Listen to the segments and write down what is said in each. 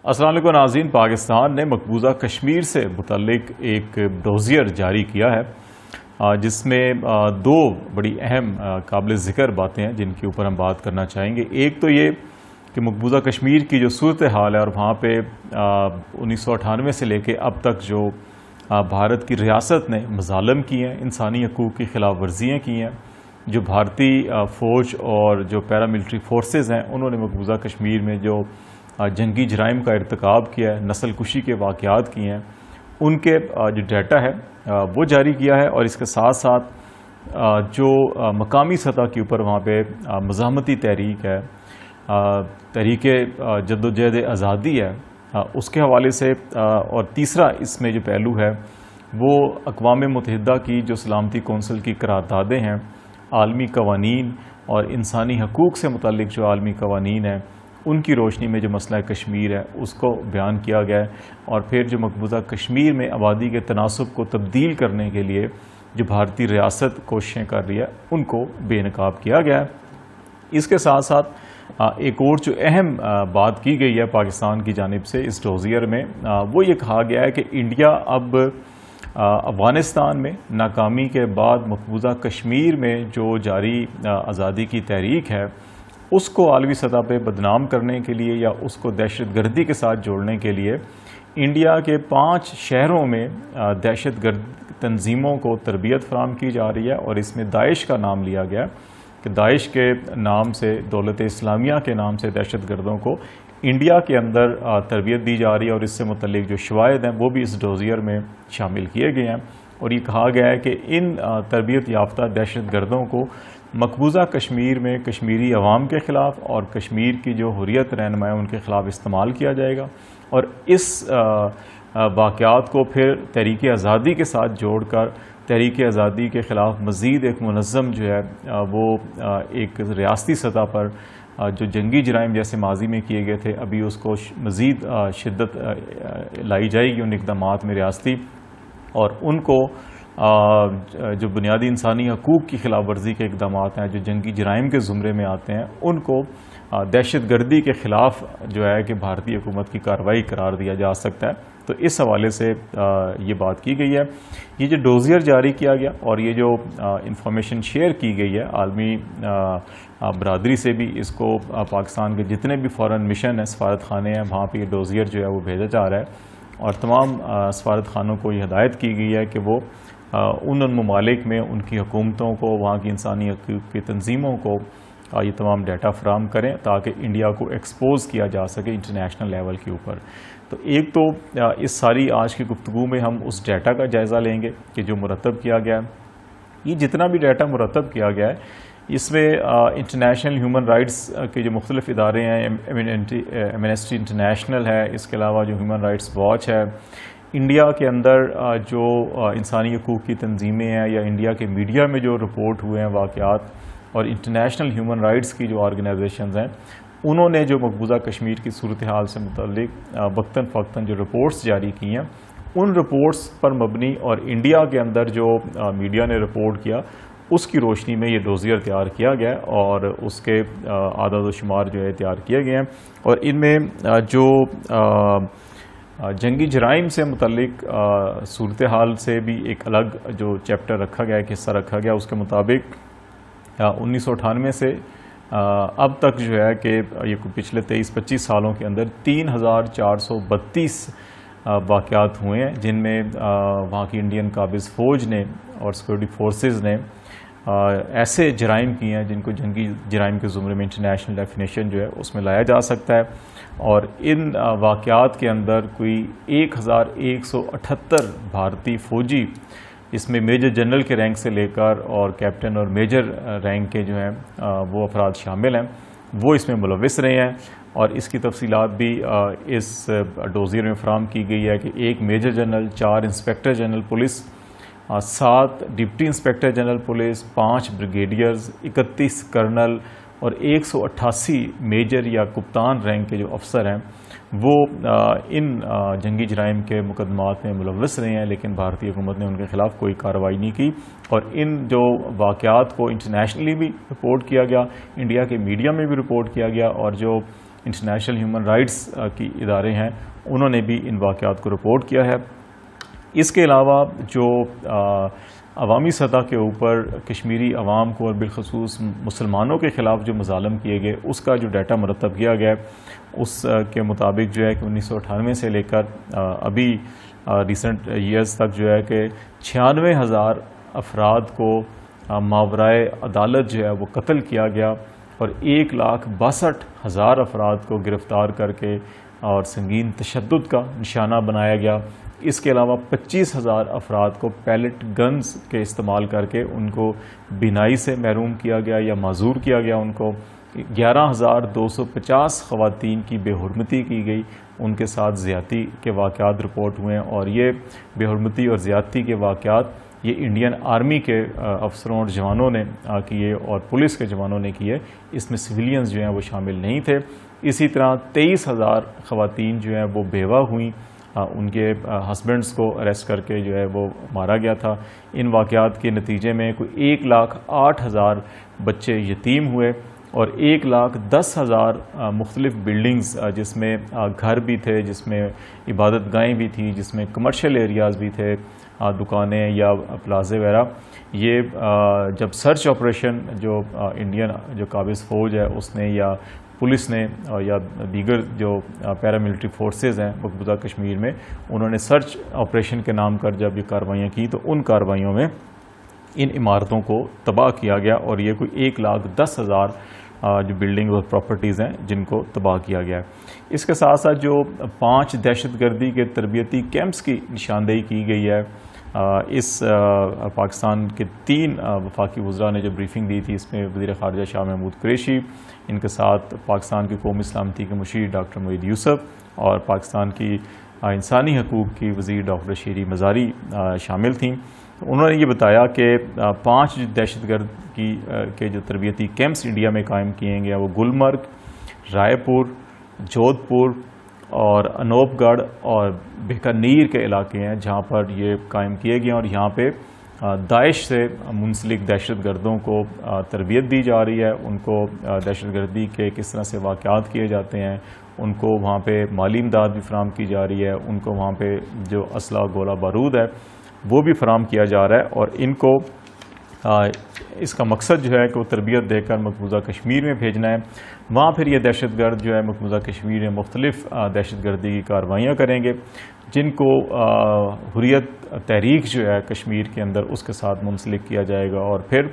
السلام علیکم ناظرین، پاکستان نے مقبوضہ کشمیر سے متعلق ایک ڈوزیئر جاری کیا ہے جس میں دو بڑی اہم قابل ذکر باتیں ہیں جن کے اوپر ہم بات کرنا چاہیں گے۔ ایک تو یہ کہ مقبوضہ کشمیر کی جو صورتحال ہے اور وہاں پہ 1998 سے لے کے اب تک جو بھارت کی ریاست نے مظالم کیے ہیں، انسانی حقوق کی خلاف ورزیاں کی ہیں، جو بھارتی فوج اور جو پیراملٹری فورسز ہیں انہوں نے مقبوضہ کشمیر میں جو جنگی جرائم کا ارتکاب کیا ہے، نسل کشی کے واقعات کیے ہیں، ان کے جو ڈیٹا ہے وہ جاری کیا ہے، اور اس کے ساتھ ساتھ جو مقامی سطح کے اوپر وہاں پہ مزاحمتی تحریک ہے، تحریک جد و جہد آزادی ہے، اس کے حوالے سے، اور تیسرا اس میں جو پہلو ہے وہ اقوام متحدہ کی جو سلامتی کونسل کی قراردادیں ہیں، عالمی قوانین اور انسانی حقوق سے متعلق جو عالمی قوانین ہیں، ان کی روشنی میں جو مسئلہ کشمیر ہے اس کو بیان کیا گیا ہے، اور پھر جو مقبوضہ کشمیر میں آبادی کے تناسب کو تبدیل کرنے کے لیے جو بھارتی ریاست کوششیں کر رہی ہے ان کو بے نقاب کیا گیا ہے۔ اس کے ساتھ ساتھ ایک اور جو اہم بات کی گئی ہے پاکستان کی جانب سے اس ڈوزیئر میں، وہ یہ کہا گیا ہے کہ انڈیا اب افغانستان میں ناکامی کے بعد مقبوضہ کشمیر میں جو جاری آزادی کی تحریک ہے اس کو عالمی سطح پہ بدنام کرنے کے لیے یا اس کو دہشت گردی کے ساتھ جوڑنے کے لیے انڈیا کے 5 شہروں میں دہشت گرد تنظیموں کو تربیت فراہم کی جا رہی ہے، اور اس میں داعش کا نام لیا گیا کہ داعش کے نام سے، دولت اسلامیہ کے نام سے دہشت گردوں کو انڈیا کے اندر تربیت دی جا رہی ہے، اور اس سے متعلق جو شواہد ہیں وہ بھی اس ڈوزیئر میں شامل کیے گئے ہیں، اور یہ کہا گیا ہے کہ ان تربیت یافتہ دہشت گردوں کو مقبوضہ کشمیر میں کشمیری عوام کے خلاف اور کشمیر کی جو حریت رہنما ان کے خلاف استعمال کیا جائے گا، اور اس واقعات کو پھر تحریک آزادی کے ساتھ جوڑ کر تحریک آزادی کے خلاف مزید ایک منظم جو ہے وہ ایک ریاستی سطح پر جو جنگی جرائم جیسے ماضی میں کیے گئے تھے ابھی اس کو مزید شدت لائی جائے گی ان اقدامات میں ریاستی، اور ان کو جو بنیادی انسانی حقوق کی خلاف ورزی کے اقدامات ہیں جو جنگی جرائم کے زمرے میں آتے ہیں ان کو دہشت گردی کے خلاف جو ہے کہ بھارتی حکومت کی کارروائی قرار دیا جا سکتا ہے۔ تو اس حوالے سے یہ بات کی گئی ہے۔ یہ جو ڈوزیئر جاری کیا گیا اور یہ جو انفارمیشن شیئر کی گئی ہے عالمی برادری سے بھی، اس کو پاکستان کے جتنے بھی فارن مشن ہیں، سفارت خانے ہیں، وہاں پہ یہ ڈوزیئر جو ہے وہ بھیجا جا رہا ہے، اور تمام سفارت خانوں کو یہ ہدایت کی گئی ہے کہ وہ ان ممالک میں ان کی حکومتوں کو، وہاں کی انسانی حقوق کی تنظیموں کو یہ تمام ڈیٹا فراہم کریں تاکہ انڈیا کو ایکسپوز کیا جا سکے انٹرنیشنل لیول کے اوپر۔ تو ایک تو اس ساری آج کی گفتگو میں ہم اس ڈیٹا کا جائزہ لیں گے کہ جو مرتب کیا گیا ہے، یہ جتنا بھی ڈیٹا مرتب کیا گیا ہے اس میں انٹرنیشنل ہیومن رائٹس کے جو مختلف ادارے ہیں، ایمنسٹی انٹرنیشنل ہے، اس کے علاوہ جو ہیومن رائٹس واچ ہے، انڈیا کے اندر جو انسانی حقوق کی تنظیمیں ہیں یا انڈیا کے میڈیا میں جو رپورٹ ہوئے ہیں واقعات، اور انٹرنیشنل ہیومن رائٹس کی جو آرگنائزیشنز ہیں انہوں نے جو مقبوضہ کشمیر کی صورتحال سے متعلق وقتاً فوقتاً جو رپورٹس جاری کی ہیں، ان رپورٹس پر مبنی اور انڈیا کے اندر جو میڈیا نے رپورٹ کیا اس کی روشنی میں یہ ڈوزیئر تیار کیا گیا ہے، اور اس کے اعداد و شمار جو ہے تیار کیے گئے ہیں، اور ان میں جو جنگی جرائم سے متعلق صورتحال سے بھی ایک الگ جو چیپٹر رکھا گیا ہے، حصہ رکھا گیا، اس کے مطابق 1998 سے اب تک جو ہے کہ یہ پچھلے 23-25 سالوں کے اندر 3432 واقعات ہوئے ہیں، جن میں وہاں کی انڈین قابض فوج نے اور سیکورٹی فورسز نے ایسے جرائم کیے ہیں جن کو جنگی جرائم کے زمرے میں انٹرنیشنل ڈیفینیشن جو ہے اس میں لایا جا سکتا ہے، اور ان واقعات کے اندر کوئی 1178 بھارتی فوجی، اس میں میجر جنرل کے رینک سے لے کر اور کیپٹن اور میجر رینک کے جو ہیں وہ افراد شامل ہیں، وہ اس میں ملوث رہے ہیں، اور اس کی تفصیلات بھی اس ڈوزیئر میں فراہم کی گئی ہے کہ 1 major general, 4 inspector general police, 7 deputy inspector general police, 5 brigadiers, 31 colonel اور 188 میجر یا کپتان رینک کے جو افسر ہیں وہ ان جنگی جرائم کے مقدمات میں ملوث رہے ہیں، لیکن بھارتی حکومت نے ان کے خلاف کوئی کارروائی نہیں کی، اور ان جو واقعات کو انٹرنیشنلی بھی رپورٹ کیا گیا، انڈیا کے میڈیا میں بھی رپورٹ کیا گیا، اور جو انٹرنیشنل ہیومن رائٹس کی ادارے ہیں انہوں نے بھی ان واقعات کو رپورٹ کیا ہے۔ اس کے علاوہ جو عوامی سطح کے اوپر کشمیری عوام کو اور بالخصوص مسلمانوں کے خلاف جو مظالم کیے گئے اس کا جو ڈیٹا مرتب کیا گیا ہے اس کے مطابق جو ہے کہ 1998 سے لے کر ابھی ریسنٹ ایئرز تک جو ہے کہ 96,000 افراد کو ماورائے عدالت جو ہے وہ قتل کیا گیا اور 1,62,000 افراد کو گرفتار کر کے اور سنگین تشدد کا نشانہ بنایا گیا۔ اس کے علاوہ 25,000 افراد کو پیلٹ گنز کے استعمال کر کے ان کو بینائی سے محروم کیا گیا یا معذور کیا گیا، ان کو 11,250 خواتین کی بے حرمتی کی گئی، ان کے ساتھ زیادتی کے واقعات رپورٹ ہوئے ہیں، اور یہ بے حرمتی اور زیادتی کے واقعات یہ انڈین آرمی کے افسروں اور جوانوں نے کیے اور پولیس کے جوانوں نے کیے، اس میں سویلینز جو ہیں وہ شامل نہیں تھے۔ اسی طرح 23,000 خواتین جو ہیں وہ بیوہ ہوئیں، ان کے ہسبینڈز کو اریسٹ کر کے جو ہے وہ مارا گیا تھا۔ ان واقعات کے نتیجے میں کوئی 1,08,000 بچے یتیم ہوئے اور 1,10,000 مختلف بلڈنگز جس میں گھر بھی تھے، جس میں عبادت گاہیں بھی تھیں، جس میں کمرشل ایریاز بھی تھے، دکانیں یا پلازے وغیرہ، یہ جب سرچ آپریشن جو انڈین جو قابض فوج ہے اس نے یا پولیس نے یا دیگر جو پیراملٹری فورسز ہیں مقبوضہ کشمیر میں، انہوں نے سرچ آپریشن کے نام کر جب یہ کارروائیاں کی تو ان کارروائیوں میں ان عمارتوں کو تباہ کیا گیا اور یہ کوئی 1,10,000 جو بلڈنگ اور پراپرٹیز ہیں جن کو تباہ کیا گیا ہے۔ اس کے ساتھ ساتھ جو 5 دہشت گردی کے تربیتی کیمپس کی نشاندہی کی گئی ہے، اس پاکستان کے 3 وفاقی وزراء نے جو بریفنگ دی تھی، اس میں وزیر خارجہ شاہ محمود قریشی، ان کے ساتھ پاکستان کی قومی سلامتی کے مشیر ڈاکٹر معید یوسف اور پاکستان کی انسانی حقوق کی وزیر ڈاکٹر شیری مزاری شامل تھیں۔ انہوں نے یہ بتایا کہ 5 دہشت گرد کے جو تربیتی کیمپس انڈیا میں قائم کیے گئے وہ گلمرگ، رائے پور، جودھ پور اور انوپ گڑھ اور بیکانیر کے علاقے ہیں جہاں پر یہ قائم کیے گئے ہیں، اور یہاں پہ داعش سے منسلک دہشت گردوں کو تربیت دی جا رہی ہے، ان کو دہشت گردی کے کس طرح سے واقعات کیے جاتے ہیں، ان کو وہاں پہ مالی امداد بھی فراہم کی جا رہی ہے، ان کو وہاں پہ جو اسلحہ گولہ بارود ہے وہ بھی فراہم کیا جا رہا ہے، اور ان کو اس کا مقصد جو ہے کہ وہ تربیت دے کر مقبوضہ کشمیر میں بھیجنا ہے۔ وہاں پھر یہ دہشت گرد جو ہے مقبوضہ کشمیر میں مختلف دہشت گردی کی کارروائیاں کریں گے، جن کو حریت تحریک جو ہے کشمیر کے اندر اس کے ساتھ منسلک کیا جائے گا، اور پھر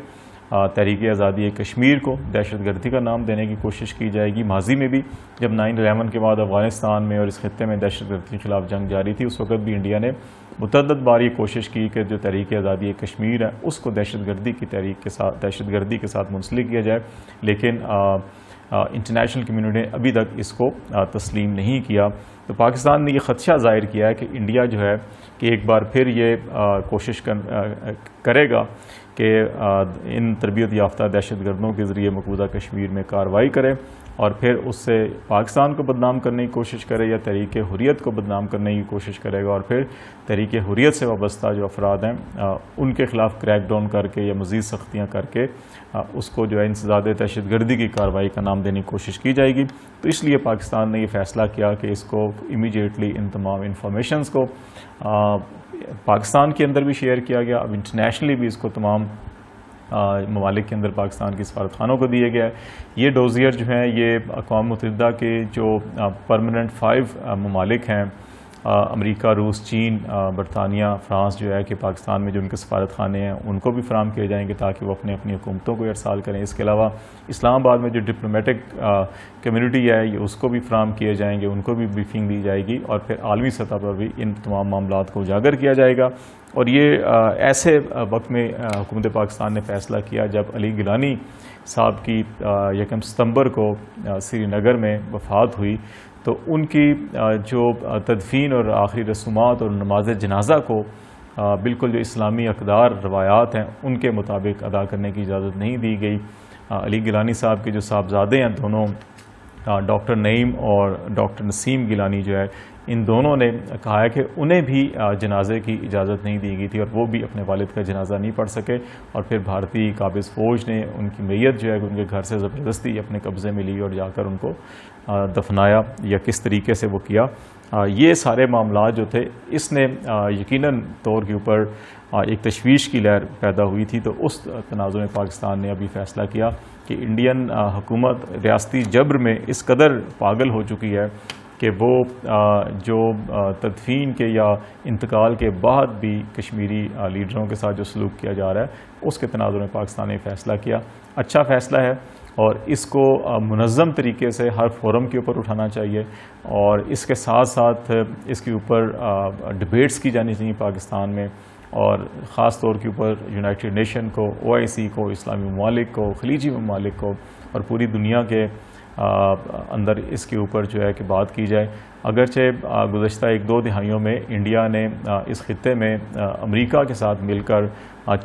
تحریک آزادی کشمیر کو دہشت گردی کا نام دینے کی کوشش کی جائے گی۔ ماضی میں بھی جب 9/11 کے بعد افغانستان میں اور اس خطے میں دہشت گردی کے خلاف جنگ جاری تھی، اس وقت بھی انڈیا نے متعدد بار یہ کوشش کی کہ جو تحریک آزادی کشمیر ہے اس کو دہشت گردی کے ساتھ منسلک کیا جائے، لیکن انٹرنیشنل کمیونٹی نے ابھی تک اس کو تسلیم نہیں کیا۔ تو پاکستان نے یہ خدشہ ظاہر کیا ہے کہ انڈیا جو ہے کہ ایک بار پھر یہ کوشش کرے گا کہ ان تربیت یافتہ دہشت گردوں کے ذریعے مقبوضہ کشمیر میں کارروائی کرے اور پھر اس سے پاکستان کو بدنام کرنے کی کوشش کرے یا تحریک حریت کو بدنام کرنے کی کوشش کرے گا، اور پھر تحریک حریت سے وابستہ جو افراد ہیں ان کے خلاف کریک ڈاؤن کر کے یا مزید سختیاں کر کے اس کو جو ہے انسداد دہشت گردی کی کارروائی کا نام دینے کی کوشش کی جائے گی۔ تو اس لیے پاکستان نے یہ فیصلہ کیا کہ اس کو امیڈیٹلی ان تمام انفارمیشنز کو پاکستان کے اندر بھی شیئر کیا گیا، اب انٹرنیشنلی بھی اس کو تمام ممالک کے اندر پاکستان کی سفارت خانوں کو دیے گیا ہے۔ یہ ڈوزیئر جو ہیں یہ اقوام متحدہ کے جو پرماننٹ 5 ممالک ہیں، امریکہ، روس، چین، برطانیہ، فرانس جو ہے کہ پاکستان میں جو ان کے سفارت خانے ہیں ان کو بھی فراہم کیے جائیں گے تاکہ وہ اپنی حکومتوں کو ارسال کریں۔ اس کے علاوہ اسلام آباد میں جو ڈپلومیٹک کمیونٹی ہے یہ اس کو بھی فراہم کیے جائیں گے، ان کو بھی بریفنگ دی جائے گی، اور پھر عالمی سطح پر بھی ان تمام معاملات کو اجاگر کیا جائے گا۔ اور یہ ایسے وقت میں حکومت پاکستان نے فیصلہ کیا جب علی گیلانی صاحب کی 1 ستمبر کو سری نگر میں وفات ہوئی، تو ان کی جو تدفین اور آخری رسومات اور نماز جنازہ کو بالکل جو اسلامی اقدار روایات ہیں ان کے مطابق ادا کرنے کی اجازت نہیں دی گئی۔ علی گیلانی صاحب کے جو صاحبزادے ہیں دونوں ڈاکٹر نعیم اور ڈاکٹر نسیم گیلانی جو ہے، ان دونوں نے کہا ہے کہ انہیں بھی جنازے کی اجازت نہیں دی گئی تھی اور وہ بھی اپنے والد کا جنازہ نہیں پڑھ سکے، اور پھر بھارتی قابض فوج نے ان کی میت جو ہے ان کے گھر سے زبردستی اپنے قبضے میں لی اور جا کر ان کو دفنایا، یا کس طریقے سے وہ کیا۔ یہ سارے معاملات جو تھے، اس نے یقیناً طور کے اوپر ایک تشویش کی لہر پیدا ہوئی تھی۔ تو اس تناظر میں پاکستان نے ابھی فیصلہ کیا کہ انڈین حکومت ریاستی جبر میں اس قدر پاگل ہو چکی ہے کہ وہ جو تدفین کے یا انتقال کے بعد بھی کشمیری لیڈروں کے ساتھ جو سلوک کیا جا رہا ہے، اس کے تناظر میں پاکستان نے فیصلہ کیا۔ اچھا فیصلہ ہے، اور اس کو منظم طریقے سے ہر فورم کے اوپر اٹھانا چاہیے، اور اس کے ساتھ ساتھ اس کے اوپر ڈبیٹس کی جانی چاہیے پاکستان میں، اور خاص طور کے اوپر یونائٹڈ نیشن کو، OIC کو، اسلامی ممالک کو، خلیجی ممالک کو، اور پوری دنیا کے اندر اس کے اوپر جو ہے کہ بات کی جائے۔ اگرچہ گزشتہ 1-2 دہائیوں میں انڈیا نے اس خطے میں امریکہ کے ساتھ مل کر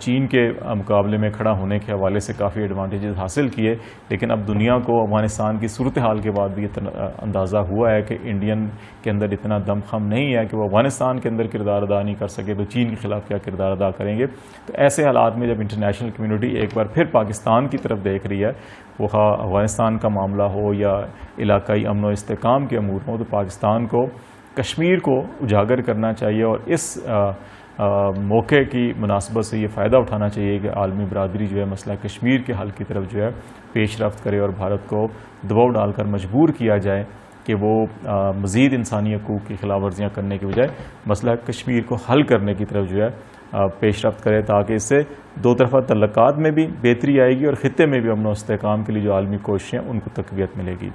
چین کے مقابلے میں کھڑا ہونے کے حوالے سے کافی ایڈوانٹیجز حاصل کیے، لیکن اب دنیا کو افغانستان کی صورتحال کے بعد بھی یہ اندازہ ہوا ہے کہ انڈین کے اندر اتنا دم خم نہیں ہے کہ وہ افغانستان کے اندر کردار ادا نہیں کر سکے تو چین کے خلاف کیا کردار ادا کریں گے۔ تو ایسے حالات میں جب انٹرنیشنل کمیونٹی ایک بار پھر پاکستان کی طرف دیکھ رہی ہے، وہ افغانستان کا معاملہ ہو یا علاقائی امن و استحکام کے امور ہوں، تو پاکستان کو کشمیر کو اجاگر کرنا چاہیے، اور اس موقع کی مناسبت سے یہ فائدہ اٹھانا چاہیے کہ عالمی برادری جو ہے مسئلہ کشمیر کے حل کی طرف جو ہے پیش رفت کرے، اور بھارت کو دباؤ ڈال کر مجبور کیا جائے کہ وہ مزید انسانی حقوق کی خلاف ورزیاں کرنے کے بجائے مسئلہ کشمیر کو حل کرنے کی طرف جو ہے پیش رفت کرے، تاکہ اس سے دو طرفہ تعلقات میں بھی بہتری آئے گی اور خطے میں بھی امن و استحکام کے لیے جو عالمی کوششیں ان کو تقویت ملے گی۔